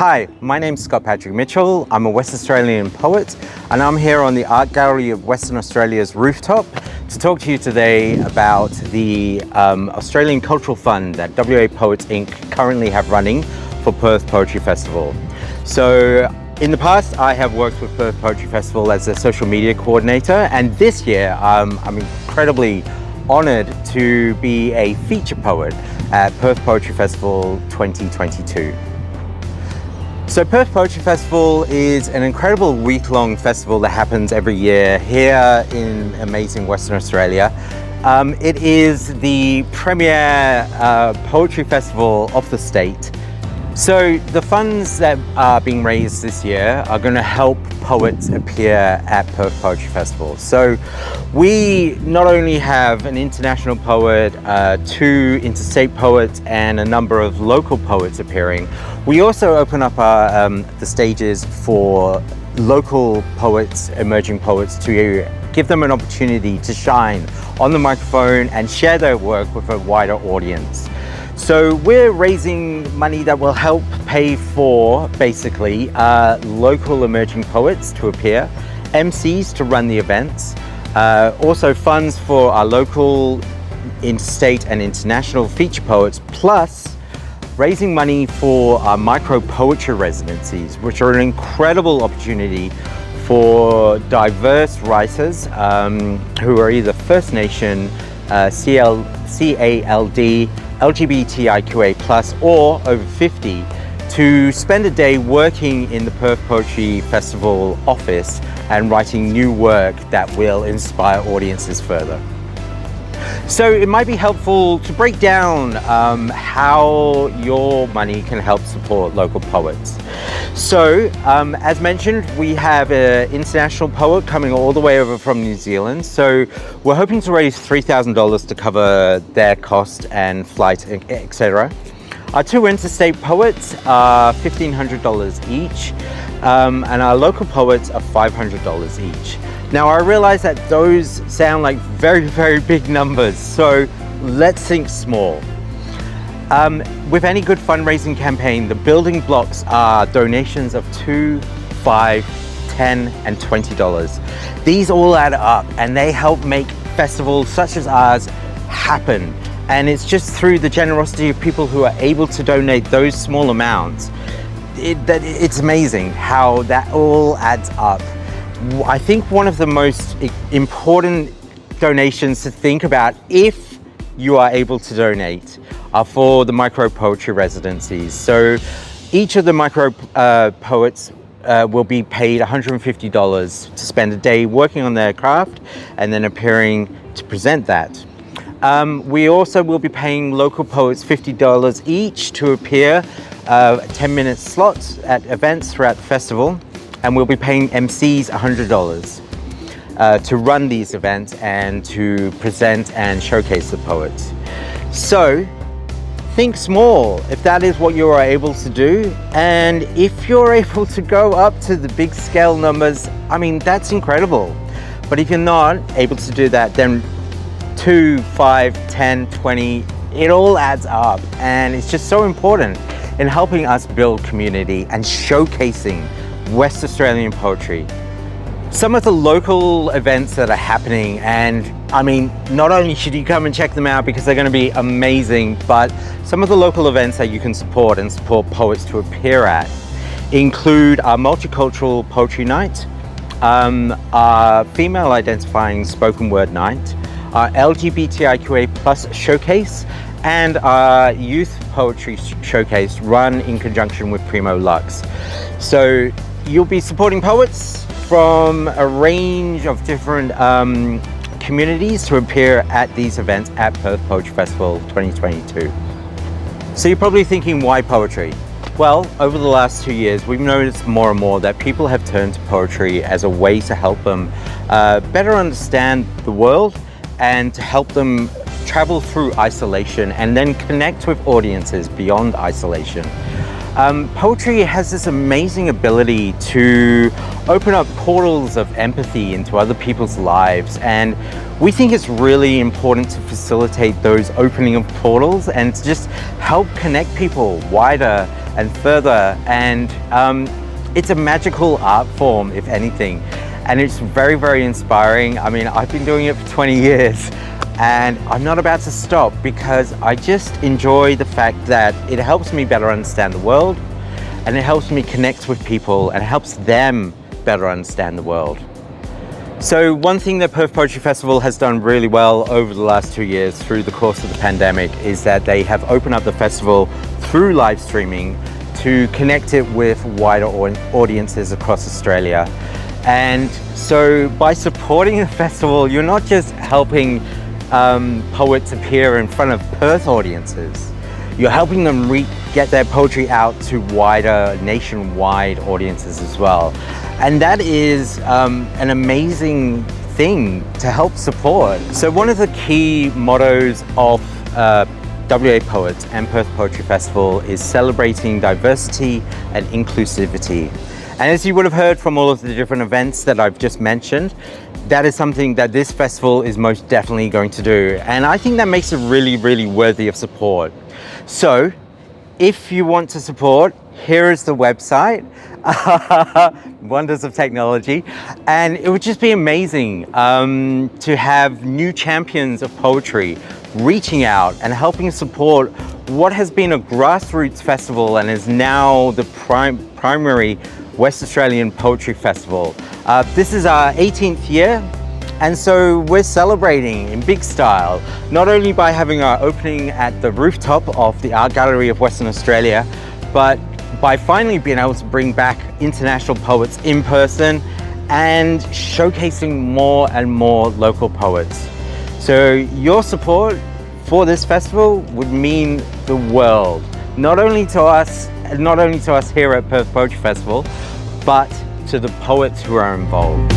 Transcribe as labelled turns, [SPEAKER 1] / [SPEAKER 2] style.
[SPEAKER 1] Hi, my name's Scott Patrick Mitchell. I'm a West Australian poet and I'm here on the Art Gallery of Western Australia's rooftop to talk to you today about the Australian Cultural Fund that WAPoets Inc. currently have running for Perth Poetry Festival. So in the past, I have worked with Perth Poetry Festival as a social media coordinator, and this year I'm incredibly honoured to be a feature poet at Perth Poetry Festival 2022. So Perth Poetry Festival is an incredible week-long festival that happens every year here in amazing Western Australia. It is the premier poetry festival of the state. So the funds that are being raised this year are going to help poets appear at Perth Poetry Festival. So we not only have an international poet, 2 interstate poets and a number of local poets appearing, we also open up the stages for local poets, emerging poets, to give them an opportunity to shine on the microphone and share their work with a wider audience. So we're raising money that will help pay for basically local emerging poets to appear, MCs to run the events, also funds for our local, interstate and international feature poets, plus raising money for our Micro-Residencies, which are an incredible opportunity for diverse writers who are either First Nation, CALD, LGBTIQA+, or over 50, to spend a day working in the Perth Poetry Festival office and writing new work that will inspire audiences further. So it might be helpful to break down how your money can help support local poets. So as mentioned, we have an international poet coming all the way over from New Zealand. So we're hoping to raise $3,000 to cover their cost and flight, etc. Our 2 interstate poets are $1,500 each, and our local poets are $500 each. Now I realize that those sound like very, very big numbers, so let's think small. With any good fundraising campaign, the building blocks are donations of $2, $5, $10, and $20. These all add up and they help make festivals such as ours happen. And it's just through the generosity of people who are able to donate those small amounts. It's amazing how that all adds up. I think one of the most important donations to think about, if you are able to donate, are for the Micro-Residencies. So each of the poets will be paid $150 to spend a day working on their craft and then appearing to present that. We also will be paying local poets $50 each to appear 10-minute slots at events throughout the festival. And we'll be paying MCs $100 to run these events and to present and showcase the poets. So think small if that is what you are able to do. And if you're able to go up to the big scale numbers, I mean, that's incredible. But if you're not able to do that, then 2, 5, 10, 20, it all adds up. And it's just so important in helping us build community and showcasing West Australian poetry. Some of the local events that are happening, and I mean, not only should you come and check them out because they're going to be amazing, but some of the local events that you can support and support poets to appear at include our multicultural poetry night, our female identifying spoken word night, our LGBTIQA+ showcase, and our youth poetry showcase run in conjunction with Primo Lux. So you'll be supporting poets from a range of different communities to appear at these events at Perth Poetry Festival 2022. So you're probably thinking, why poetry? Well, over the last 2 years, we've noticed more and more that people have turned to poetry as a way to help them better understand the world and to help them travel through isolation and then connect with audiences beyond isolation. Poetry has this amazing ability to open up portals of empathy into other people's lives, and we think it's really important to facilitate those opening of portals and to just help connect people wider and further. And it's a magical art form, if anything, and it's very, very inspiring. I mean, I've been doing it for 20 years and I'm not about to stop, because I just enjoy the fact that it helps me better understand the world, and it helps me connect with people, and it helps them better understand the world. So one thing that Perth Poetry Festival has done really well over the last 2 years through the course of the pandemic is that they have opened up the festival through live streaming to connect it with wider audiences across Australia. And so by supporting the festival, you're not just helping poets appear in front of Perth audiences, you're helping them get their poetry out to wider nationwide audiences as well. And that is an amazing thing to help support. So one of the key mottos of WAPoets and Perth Poetry Festival is celebrating diversity and inclusivity. And as you would have heard from all of the different events that I've just mentioned, that is something that this festival is most definitely going to do. And I think that makes it really, really worthy of support. So if you want to support, here is the website, wonders of technology. And it would just be amazing to have new champions of poetry reaching out and helping support what has been a grassroots festival and is now the primary West Australian Poetry Festival. This is our 18th year, and so we're celebrating in big style, not only by having our opening at the rooftop of the Art Gallery of Western Australia, but by finally being able to bring back international poets in person and showcasing more and more local poets. So your support for this festival would mean the world, not only to us here at Perth Poetry Festival, but to the poets who are involved.